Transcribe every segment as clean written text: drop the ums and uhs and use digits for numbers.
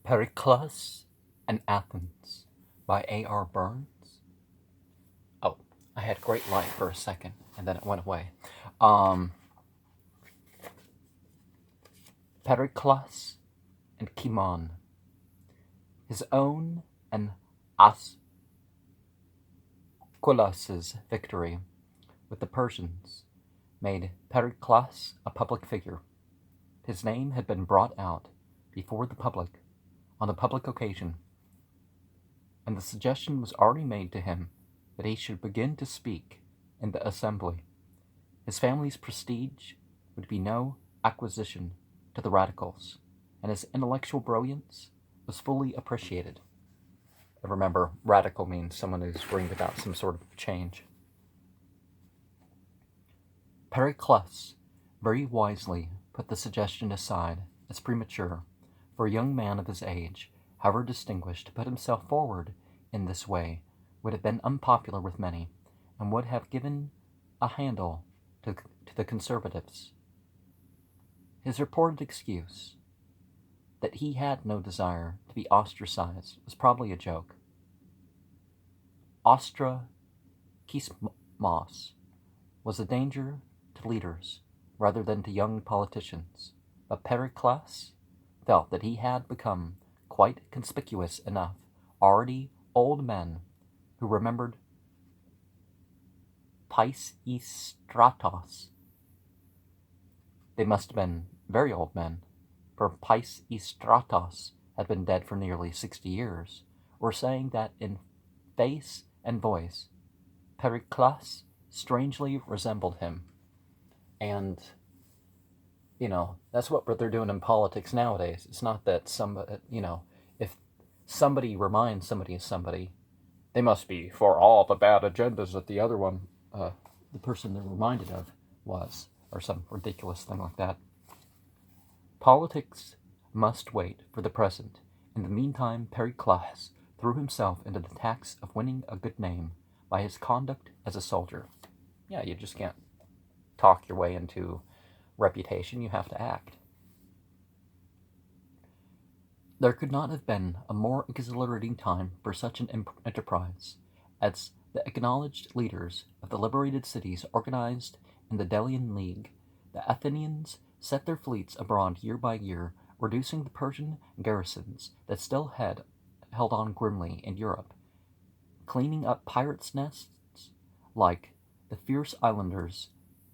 Pericles and Athens by A.R. Burns. Oh, I had great light for a second and then it went away. Um, Pericles and Kimon. His own and Ascyllus's victory with the Persians made Pericles a public figure. His name had been brought out before the public on a public occasion, and the suggestion was already made to him that he should begin to speak in the assembly. His family's prestige would be no acquisition to the radicals, and his intellectual brilliance was fully appreciated. Remember, radical means someone who's bringing about some sort of change. Pericles very wisely put the suggestion aside as premature, for a young man of his age, however distinguished, to put himself forward in this way would have been unpopular with many, and would have given a handle to the conservatives. His reported excuse, that he had no desire to be ostracized, was probably a joke. Ostracismos was a danger to leaders rather than to young politicians, but Pericles felt that he had become quite conspicuous enough. Already old men who remembered Pisistratos, they must have been very old men, for Pisistratos had been dead for nearly 60 years, were saying that in face and voice, Pericles strangely resembled him. And, that's what they're doing in politics nowadays. It's not that somebody, if somebody reminds somebody of somebody, they must be for all the bad agendas that the other one, the person they're reminded of, was, or some ridiculous thing like that. Politics must wait for the present. In the meantime, Pericles threw himself into the task of winning a good name by his conduct as a soldier. Yeah, you just can't talk your way into reputation, you have to act. There could not have been a more exhilarating time for such an enterprise, as the acknowledged leaders of the liberated cities organized in the Delian League. The Athenians set their fleets abroad year by year, reducing the Persian garrisons that still had held on grimly in Europe, cleaning up pirates' nests like the fierce islanders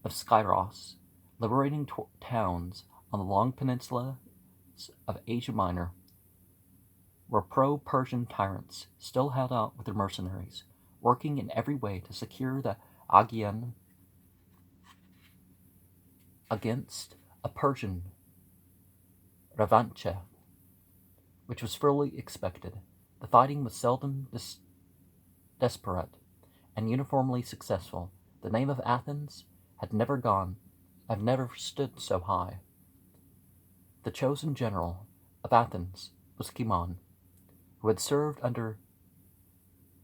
of Skyros, liberating towns on the long peninsulas of Asia Minor, where pro-Persian tyrants still held out with their mercenaries, working in every way to secure the Aegean against a Persian revanche, which was fully expected. The fighting was seldom desperate and uniformly successful. The name of Athens had never stood so high. The chosen general of Athens was Kimon, who had served under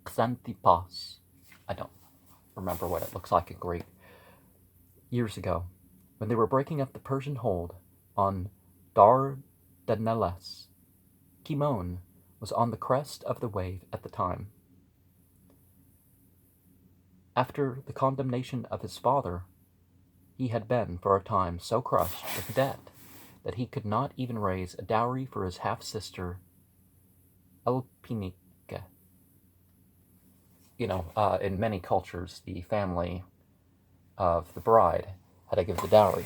Xanthippus. I don't remember what it looks like in Greek. Years ago, when they were breaking up the Persian hold on Dardanelles, Kimon was on the crest of the wave at the time. After the condemnation of his father, he had been, for a time, so crushed with debt that he could not even raise a dowry for his half-sister, Elpinike. In many cultures, the family of the bride had to give the dowry.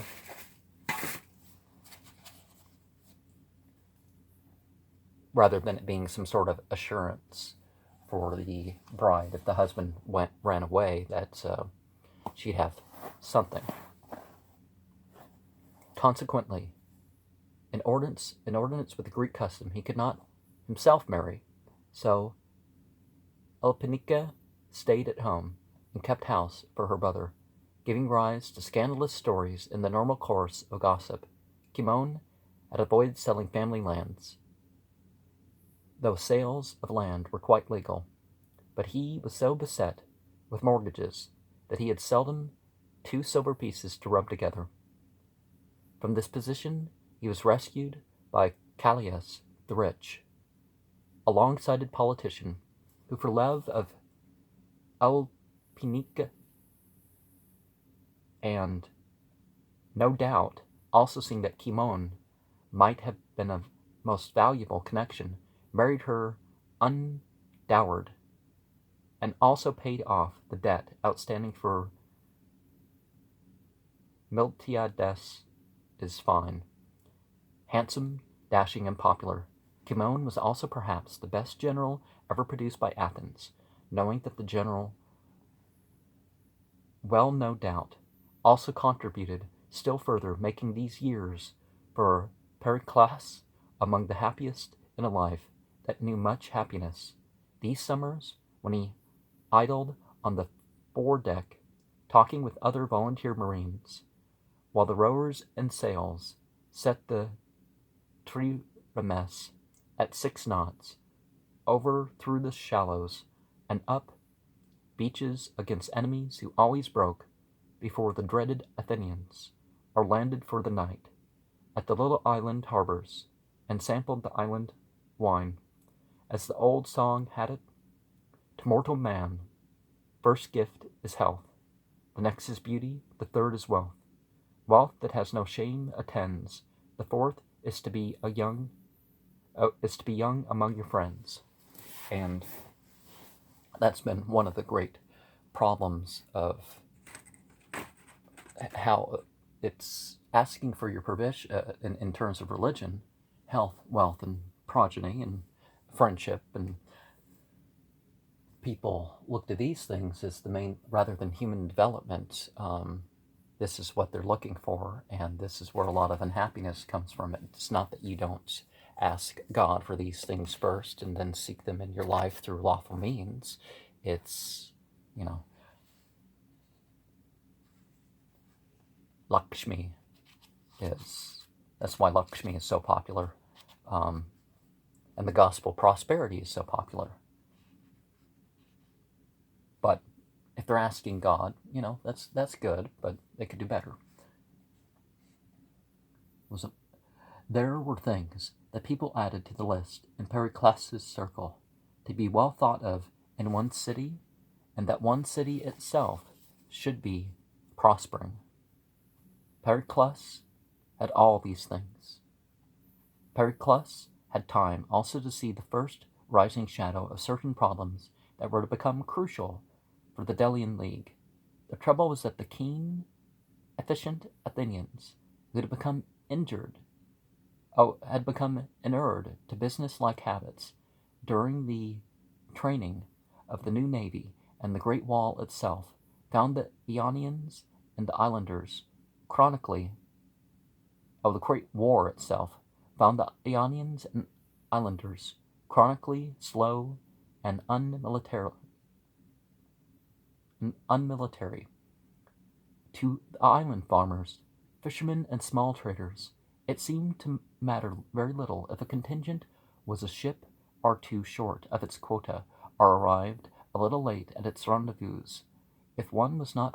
Rather than it being some sort of assurance for the bride, if the husband ran away, that she'd have something. Consequently, in ordinance with the Greek custom, he could not himself marry, so Elpinike stayed at home and kept house for her brother, giving rise to scandalous stories in the normal course of gossip. Kimon had avoided selling family lands, though sales of land were quite legal, but he was so beset with mortgages that he had seldom 2 silver pieces to rub together. From this position he was rescued by Callias the Rich, a long-sighted politician who, for love of Alpinica and no doubt also seeing that Kimon might have been a most valuable connection, married her undowered, and also paid off the debt outstanding for Miltiades' fine. Handsome, dashing, and popular, Kimon was also perhaps the best general ever produced by Athens, knowing that the general, well no doubt, also contributed still further, making these years for Pericles among the happiest in a life that knew much happiness. These summers, when he idled on the foredeck, talking with other volunteer marines, while the rowers and sails set the triremes at 6 knots, over through the shallows, and up beaches against enemies who always broke before the dreaded Athenians, or landed for the night at the little island harbors, and sampled the island wine. As the old song had it, to mortal man, first gift is health, the next is beauty, the third is wealth. Wealth that has no shame attends, the fourth is to be young among your friends. And that's been one of the great problems of how it's asking for your provision in terms of religion, health, wealth, and progeny, and friendship, and people look to these things as the main, rather than human development. This is what they're looking for, and this is where a lot of unhappiness comes from. It's not that you don't ask God for these things first and then seek them in your life through lawful means. It's, Lakshmi that's why Lakshmi is so popular, and the gospel prosperity is so popular. But if they're asking God, that's good, but they could do better. There were things that people added to the list in Pericles' circle to be well thought of in one city, and that one city itself should be prospering. Pericles had all these things. Pericles had time also to see the first rising shadow of certain problems that were to become crucial for the Delian League. The trouble was that the keen, efficient Athenians who had become inured to business-like habits during the training of the new navy and the Great Wall itself, found the Ionians and the islanders the Great War itself, found the Ionians and islanders chronically slow and unmilitary. To the island farmers, fishermen, and small traders, it seemed to matter very little if a contingent was a ship or two short of its quota, or arrived a little late at its rendezvous. If one was not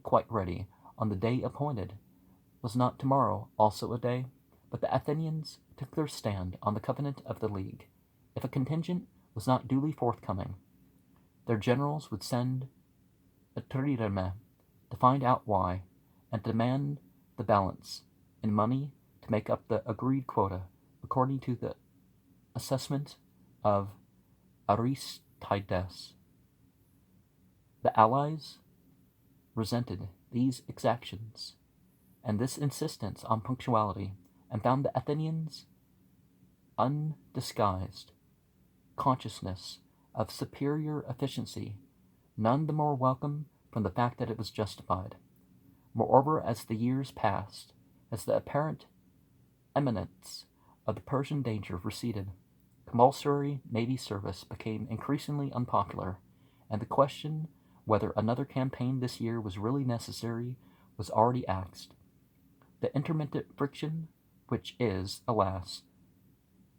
quite ready on the day appointed, was not tomorrow also a day? But the Athenians took their stand on the covenant of the league. If a contingent was not duly forthcoming, their generals would send a trireme to find out why, and demand the balance in money to make up the agreed quota according to the assessment of Aristides. The allies resented these exactions and this insistence on punctuality, and found the Athenians' undisguised consciousness of superior efficiency none the more welcome from the fact that it was justified. Moreover, as the years passed, as the apparent imminence of the Persian danger receded, compulsory navy service became increasingly unpopular, and the question whether another campaign this year was really necessary was already asked. The intermittent friction, which is, alas,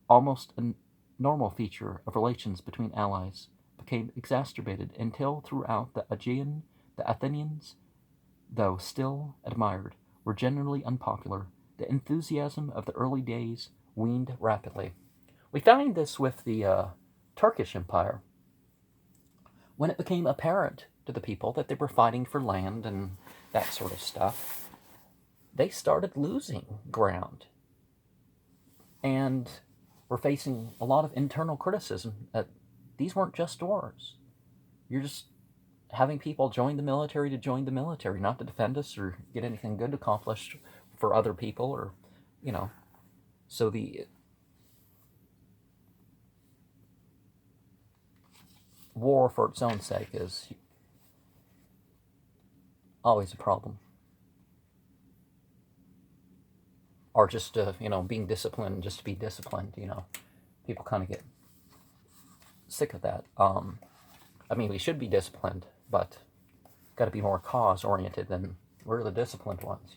almost a normal feature of relations between allies, became exacerbated until throughout the Aegean the Athenians, though still admired, were generally unpopular. The enthusiasm of the early days waned rapidly. We find this with the Turkish Empire. When it became apparent to the people that they were fighting for land and that sort of stuff, they started losing ground and were facing a lot of internal criticism that these weren't just wars. You're just having people join the military to join the military, not to defend us or get anything good accomplished for other people, or, you know. So the war for its own sake is always a problem. Or just, being disciplined just to be disciplined, People kind of get sick of that. We should be disciplined, but got to be more cause-oriented than we're the disciplined ones,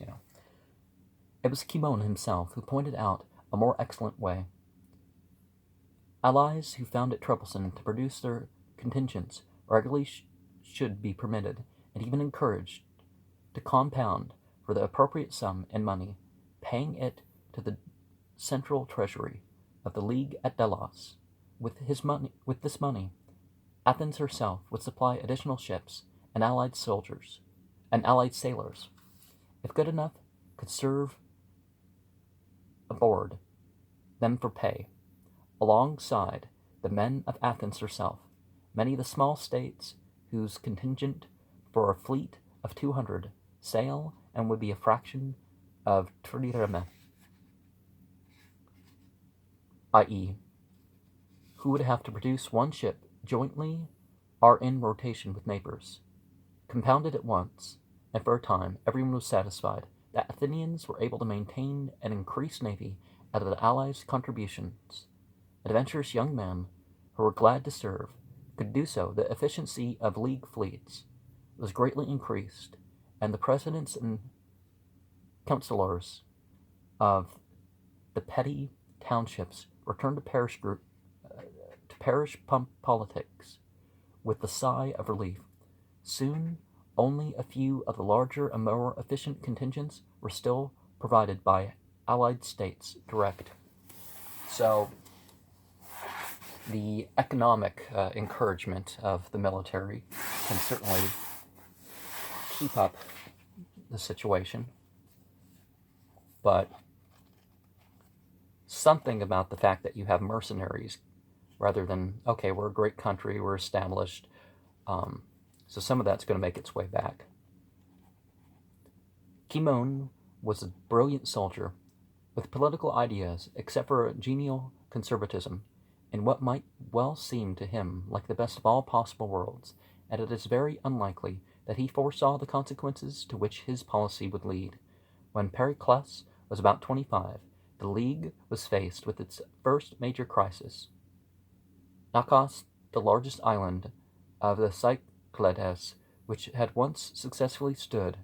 It was Kimon himself who pointed out a more excellent way. Allies who found it troublesome to produce their contingents regularly should be permitted, and even encouraged, to compound for the appropriate sum in money, paying it to the central treasury of the League at Delos. With this money, Athens herself would supply additional ships and allied sailors, if good enough, could serve aboard them for pay, alongside the men of Athens herself. Many of the small states whose contingent for a fleet of 200 sail and would be a fraction of trireme, i.e., who would have to produce one ship jointly or in rotation with neighbors. Compounded at once, and for a time everyone was satisfied that Athenians were able to maintain an increased navy out of the allies' contributions. Adventurous young men who were glad to serve could do so. The efficiency of League fleets was greatly increased, and the presidents and councillors of the petty townships returned to parish politics with the sigh of relief. Soon, only a few of the larger and more efficient contingents were still provided by allied states direct. So, the economic encouragement of the military can certainly keep up the situation, but something about the fact that you have mercenaries rather than, okay, we're a great country, we're established, so some of that's going to make its way back. Kimon was a brilliant soldier with political ideas, except for a genial conservatism, in what might well seem to him like the best of all possible worlds, and it is very unlikely that he foresaw the consequences to which his policy would lead. When Pericles was about 25, the League was faced with its first major crisis. Naxos, the largest island of the Cyclades, which had once successfully stood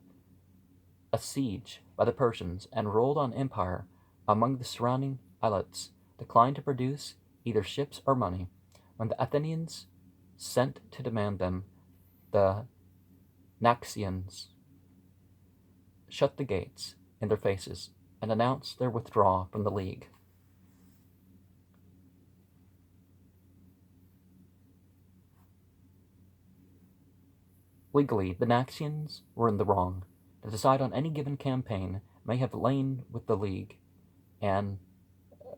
a siege by the Persians and rolled on empire among the surrounding islets, declined to produce either ships or money. When the Athenians sent to demand them, the Naxians shut the gates in their faces and announced their withdrawal from the League. Legally, the Naxians were in the wrong. To decide on any given campaign may have lain with the League and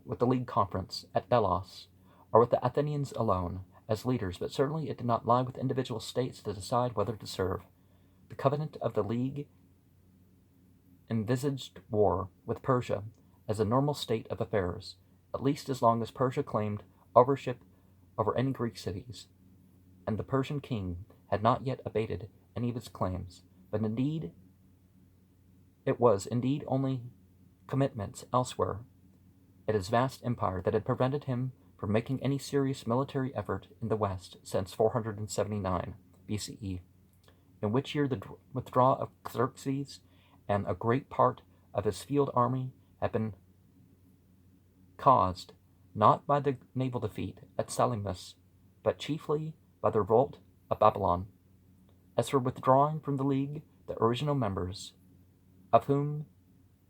with the League conference at Delos, or with the Athenians alone as leaders, but certainly it did not lie with individual states to decide whether to serve. The covenant of the League envisaged war with Persia as a normal state of affairs, at least as long as Persia claimed overship over any Greek cities, and the Persian king had not yet abated any of his claims, but indeed it was indeed only commitments elsewhere in his vast empire that had prevented him from making any serious military effort in the west since 479 BCE, in which year the withdrawal of Xerxes and a great part of his field army had been caused not by the naval defeat at Salamis, but chiefly by the revolt of Babylon. As for withdrawing from the League, the original members, of whom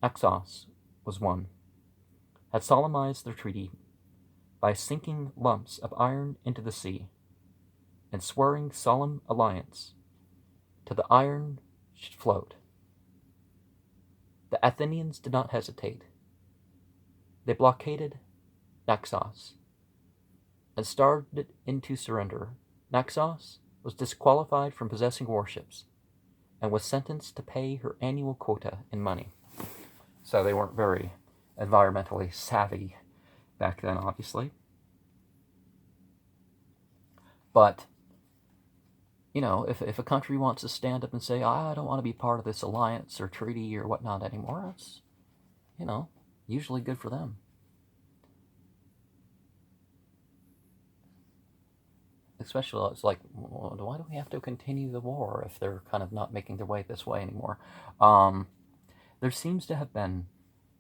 Naxos was one, had solemnized their treaty by sinking lumps of iron into the sea, and swearing solemn alliance till the iron should float. The Athenians did not hesitate. They blockaded Naxos and started into surrender. Naxos was disqualified from possessing warships and was sentenced to pay her annual quota in money. So they weren't very environmentally savvy back then, obviously. But, if a country wants to stand up and say, I don't want to be part of this alliance or treaty or whatnot anymore, that's, usually good for them. Especially, it's like, well, why do we have to continue the war if they're kind of not making their way this way anymore? There seems to have been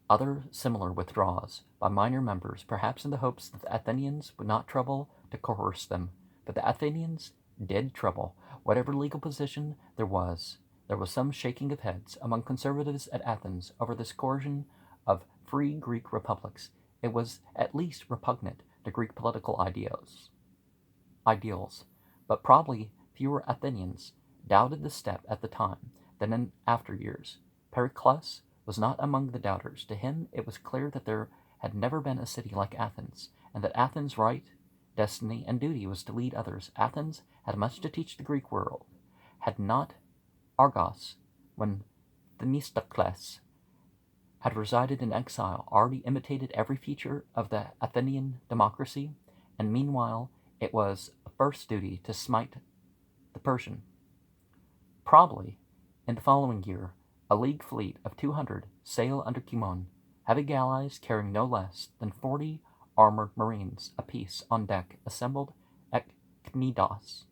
other similar withdrawals by minor members, perhaps in the hopes that the Athenians would not trouble to coerce them. But the Athenians did trouble. Whatever legal position there was some shaking of heads among conservatives at Athens over this coercion of free Greek republics. It was at least repugnant to Greek political ideals. But probably fewer Athenians doubted the step at the time than in after years. Pericles was not among the doubters. To him it was clear that there had never been a city like Athens, and that Athens' right, destiny, and duty was to lead others. Athens had much to teach the Greek world. Had not Argos, when Themistocles had resided in exile, already imitated every feature of the Athenian democracy? And meanwhile it was a first duty to smite the Persian. Probably, in the following year, a league fleet of 200 sailed under Kimon, heavy galleys carrying no less than 40 armored marines apiece on deck, assembled at Cnidos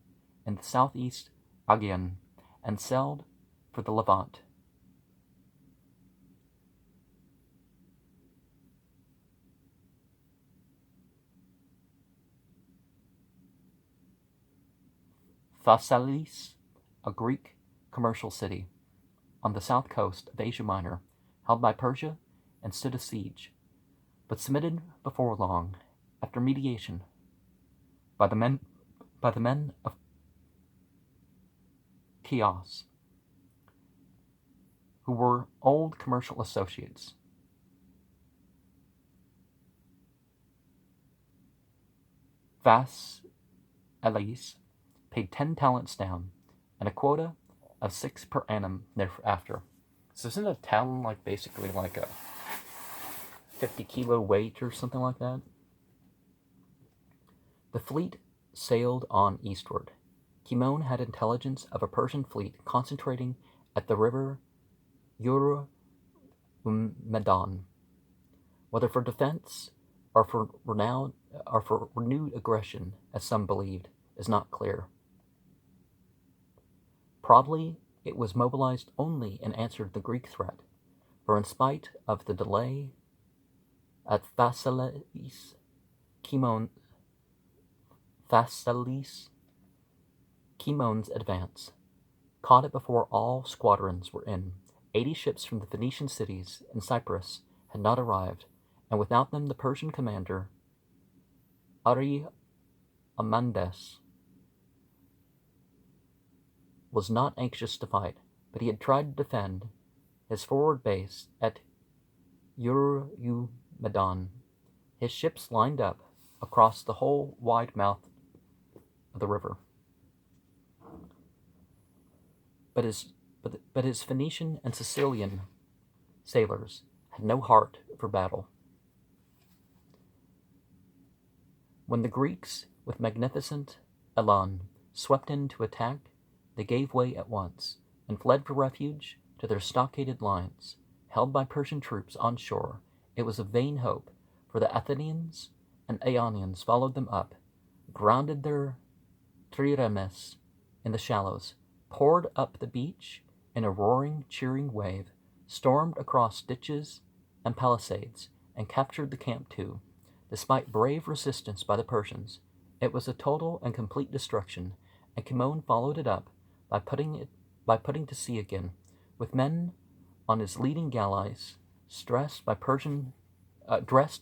in the southeast Aegean, and sailed for the Levant. Phasaelis, a Greek commercial city on the south coast of Asia Minor, held by Persia, and stood a siege, but submitted before long, after mediation, by the men of Chios, who were old commercial associates. Phasaelis paid 10 talents down, and a quota of 6 per annum thereafter. So isn't a talent like basically like a 50-kilo weight or something like that? The fleet sailed on eastward. Kimon had intelligence of a Persian fleet concentrating at the river Eurymedon, whether for defense or for renewed aggression, as some believed, is not clear. Probably it was mobilized only in answer to the Greek threat, for in spite of the delay at Phasaelis, Kimon's advance caught it before all squadrons were in. 80 ships from the Phoenician cities in Cyprus had not arrived, and without them the Persian commander Ariomendes was not anxious to fight, but he had tried to defend his forward base at Eurymedon. His ships lined up across the whole wide mouth of the river. But his Phoenician and Sicilian sailors had no heart for battle. When the Greeks, with magnificent elan, swept in to attack, they gave way at once, and fled for refuge to their stockaded lines, held by Persian troops on shore. It was a vain hope, for the Athenians and Aeonians followed them up, grounded their triremes in the shallows, poured up the beach in a roaring, cheering wave, stormed across ditches and palisades, and captured the camp too. Despite brave resistance by the Persians, it was a total and complete destruction, and Kimon followed it up by putting to sea again, with men on his leading galleys, dressed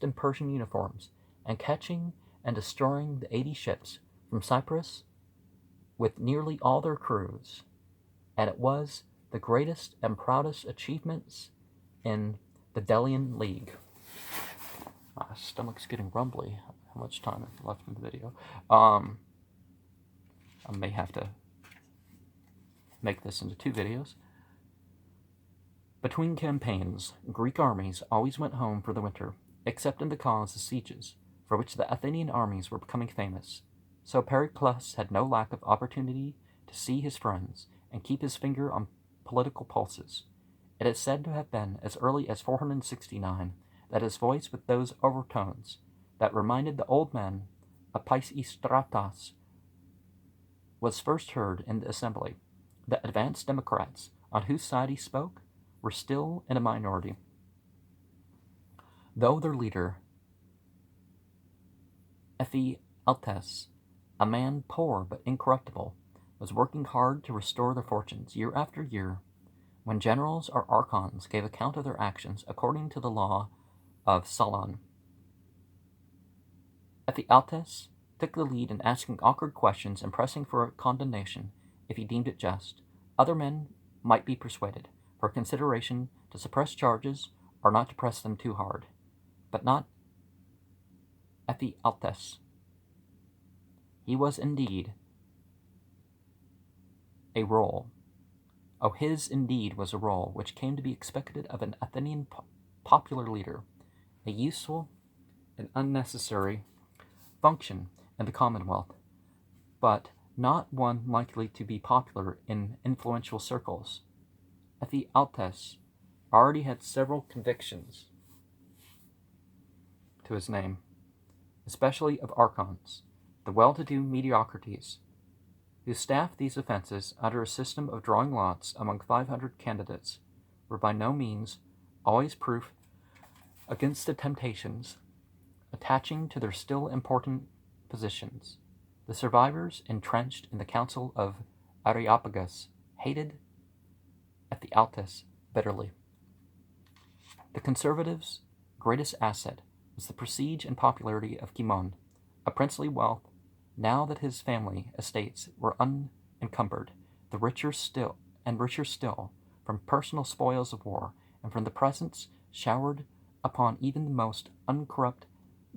in Persian uniforms, and catching and destroying the 80 ships from Cyprus with nearly all their crews, and it was the greatest and proudest achievements in the Delian League. My stomach's getting rumbly. How much time is left in the video? I may have to make this into 2 videos. Between campaigns, Greek armies always went home for the winter, except in the cause of sieges, for which the Athenian armies were becoming famous. So Pericles had no lack of opportunity to see his friends and keep his finger on political pulses. It is said to have been as early as 469 that his voice with those overtones that reminded the old men of Pisistratos was first heard in the assembly. The advanced Democrats, on whose side he spoke, were still in a minority, though their leader, Ephialtes, a man poor but incorruptible, was working hard to restore their fortunes year after year. When generals or archons gave account of their actions according to the law of Solon, Ephialtes took the lead in asking awkward questions and pressing for a condemnation if he deemed it just. Other men might be persuaded, for consideration, to suppress charges or not to press them too hard, but not Ephialtes. He was indeed a role. Oh, his indeed was a role which came to be expected of an Athenian popular leader, a useful and unnecessary function in the Commonwealth, but not one likely to be popular in influential circles. Ephialtes already had several convictions to his name, especially of archons, the well-to-do mediocrities, who staffed these offenses under a system of drawing lots among 500 candidates, were by no means always proof against the temptations attaching to their still important positions. The survivors, entrenched in the council of Areopagus, hated Ephialtes bitterly. The conservatives' greatest asset was the prestige and popularity of Kimon, a princely wealth. Now that his family estates were unencumbered, the richer still, from personal spoils of war and from the presents showered upon even the most uncorrupt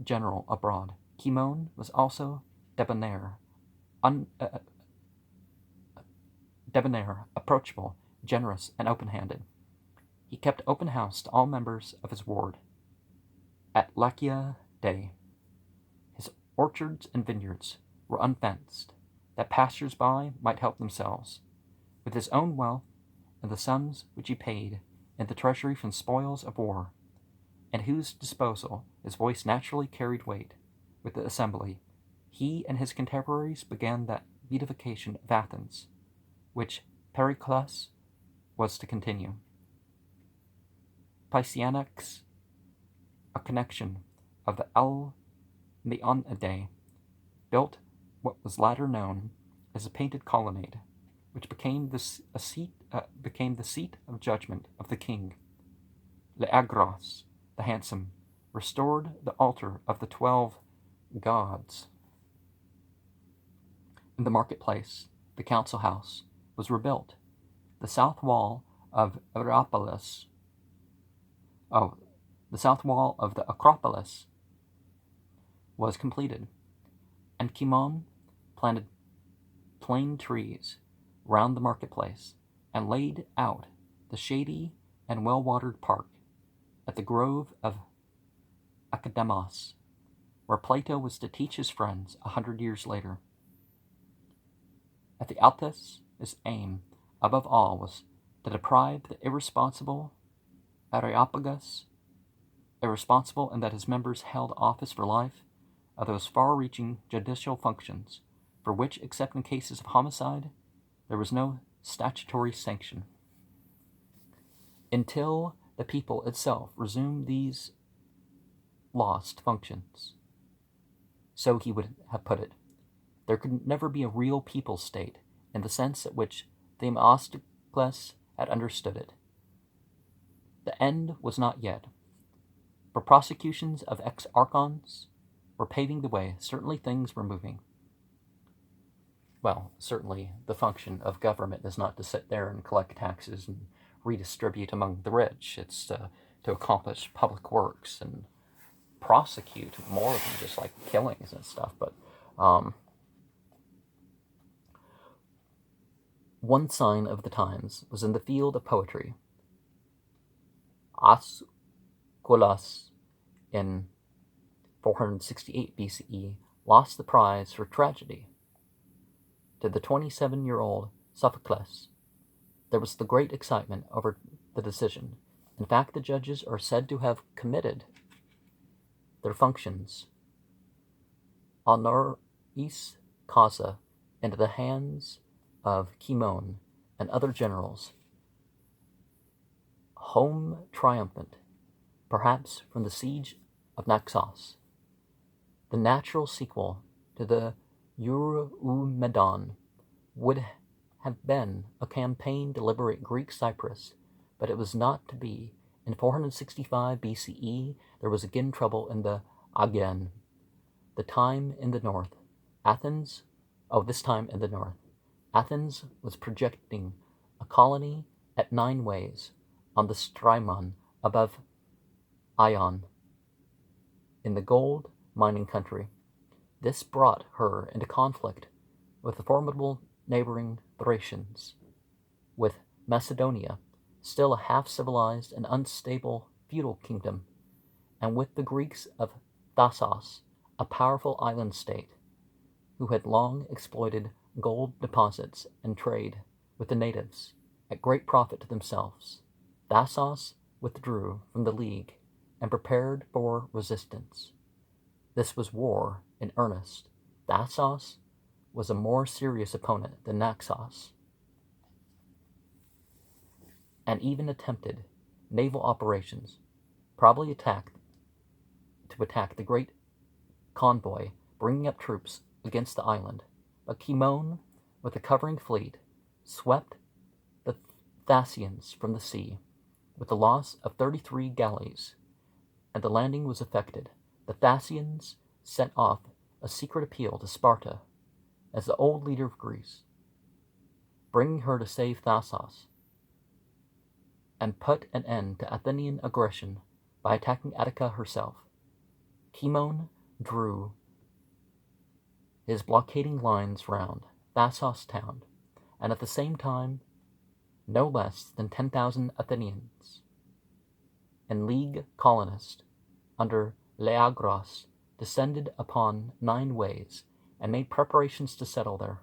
general abroad. Kimon was also debonair, approachable, generous, and open-handed. He kept open house to all members of his ward at Lacia Day. His orchards and vineyards were unfenced, that passers-by might help themselves. With his own wealth and the sums which he paid in the treasury from spoils of war, and whose disposal his voice naturally carried weight with the assembly, he and his contemporaries began that beatification of Athens, which Pericles was to continue. Pysianax, a connection of the Leonidae, built what was later known as a painted colonnade, which became the seat of judgment of the king. Leagros, the handsome, restored the altar of the 12 gods. In the marketplace, the council house was rebuilt. The south wall of the Acropolis was completed, and Kimon planted plane trees round the marketplace and laid out the shady and well-watered park at the grove of Academos, where Plato was to teach his friends 100 years later. Ephialtes' aim, above all, was to deprive the irresponsible Areopagus, irresponsible in that his members held office for life, of those far-reaching judicial functions for which, except in cases of homicide, there was no statutory sanction. Until the people itself resumed these lost functions, so he would have put it, there could never be a real people state in the sense at which Themistocles had understood it. The end was not yet. For prosecutions of ex-archons, were paving the way. Certainly things were moving. Well, certainly the function of government is not to sit there and collect taxes and redistribute among the rich. It's to accomplish public works and prosecute more than just like killings and stuff. But one sign of the times was in the field of poetry. Ascylus in 468 BCE lost the prize for tragedy to the 27-year-old Sophocles. There was the great excitement over the decision. In fact, the judges are said to have committed their functions honoris causa into the hands of Kimon and other generals, home triumphant, perhaps from the siege of Naxos, the natural sequel to the Eurymedon would have been a campaign to liberate Greek Cyprus, but it was not to be. In 465 BCE, there was again trouble in the Aegean, this time in the north. Athens was projecting a colony at 9 ways on the Strymon above Ion, in the gold mining country. This brought her into conflict with the formidable neighboring Thracians, with Macedonia, still a half-civilized and unstable feudal kingdom, and with the Greeks of Thasos, a powerful island state, who had long exploited gold deposits and trade with the natives at great profit to themselves. Thasos withdrew from the league and prepared for resistance. This was war in earnest. Thasos was a more serious opponent than Naxos, and even attempted naval operations, probably attack the great convoy bringing up troops against the island. But Kimon, with a covering fleet, swept the Thasians from the sea, with the loss of 33 galleys, and the landing was effected. The Thasians sent off a secret appeal to Sparta as the old leader of Greece, bringing her to save Thasos and put an end to Athenian aggression by attacking Attica herself. Kimon drew his blockading lines round Thasos town, and at the same time, no less than 10,000 Athenians and league colonists under Leagros descended upon 9 ways and made preparations to settle there.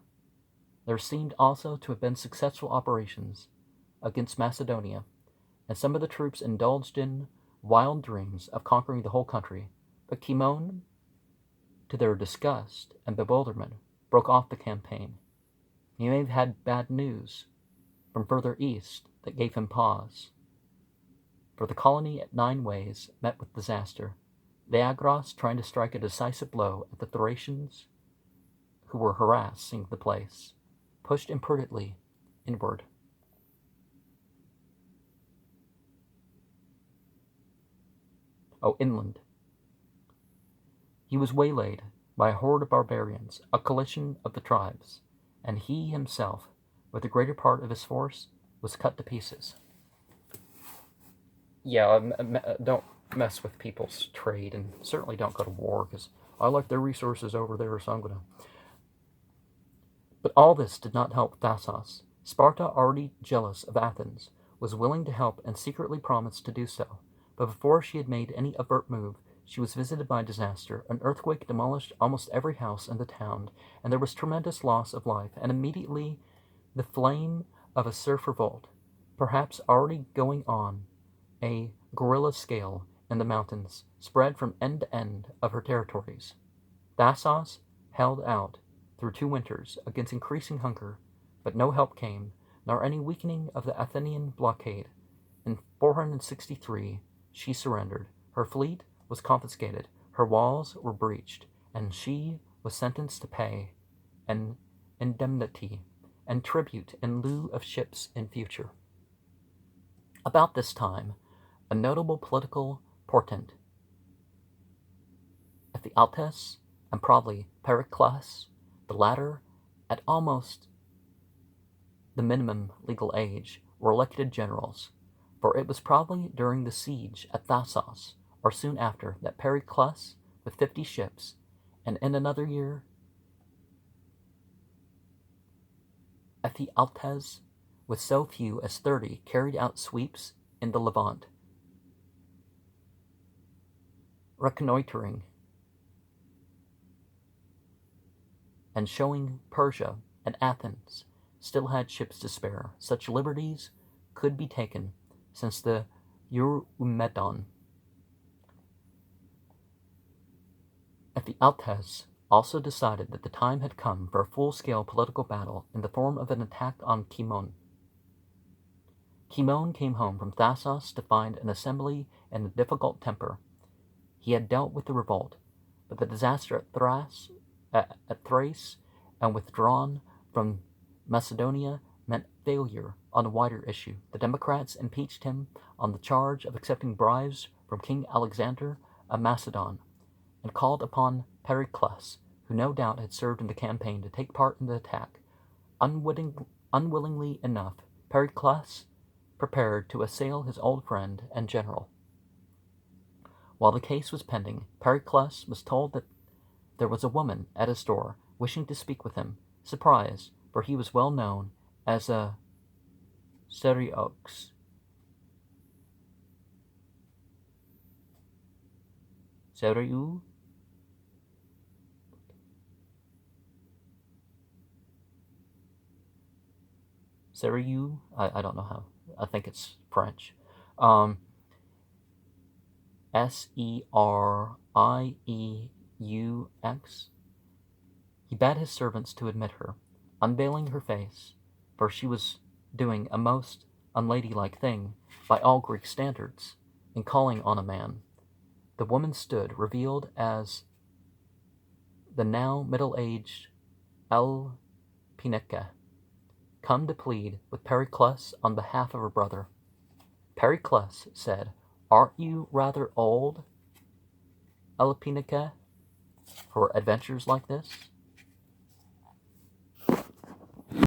There seemed also to have been successful operations against Macedonia, and some of the troops indulged in wild dreams of conquering the whole country. But Kimon, to their disgust and bewilderment, broke off the campaign. He may have had bad news from further east that gave him pause, for the colony at 9 ways met with disaster. Leagros, trying to strike a decisive blow at the Thracians who were harassing the place, pushed imprudently inward. Inland. He was waylaid by a horde of barbarians, a coalition of the tribes, and he himself, with the greater part of his force, was cut to pieces. Yeah, don't mess with people's trade, and certainly don't go to war, because I like their resources over there, so I'm going to... But all this did not help Thasos. Sparta, already jealous of Athens, was willing to help and secretly promised to do so. But before she had made any overt move, she was visited by disaster. An earthquake demolished almost every house in the town, and there was tremendous loss of life, and immediately the flame of a serf revolt, perhaps already going on a guerrilla scale in the mountains, spread from end to end of her territories. Thasos held out through 2 winters against increasing hunger, but no help came, nor any weakening of the Athenian blockade. In 463, she surrendered. Her fleet was confiscated, her walls were breached, and she was sentenced to pay an indemnity and tribute in lieu of ships in future. About this time, a notable political portent Ephialtes and probably Pericles, the latter at almost the minimum legal age, were elected generals, for it was probably during the siege at Thasos, or soon after, that Pericles, with 50 ships, and in another year Ephialtes, with so few as 30, carried out sweeps in the Levant, reconnoitering and showing Persia and Athens still had ships to spare. Such liberties could be taken since the Eurymedon. Ephialtes also decided that the time had come for a full-scale political battle in the form of an attack on Kimon. Kimon came home from Thasos to find an assembly in a difficult temper. He had dealt with the revolt, but the disaster at Thrace and withdrawn from Macedonia meant failure on a wider issue. The Democrats impeached him on the charge of accepting bribes from King Alexander of Macedon, and called upon Pericles, who no doubt had served in the campaign, to take part in the attack. Unwillingly enough, Pericles prepared to assail his old friend and general. While the case was pending, Pericles was told that there was a woman at his door wishing to speak with him. Surprised, for he was well known as a Seriox. Seriou? Seriou? I don't know how. I think it's French. Serieaux. He bade his servants to admit her, unveiling her face, for she was doing a most unladylike thing by all Greek standards, in calling on a man. The woman stood, revealed as the now middle-aged Elpineke, come to plead with Pericles on behalf of her brother. Pericles said, "Aren't you rather old, Elpineke, for adventures like this?"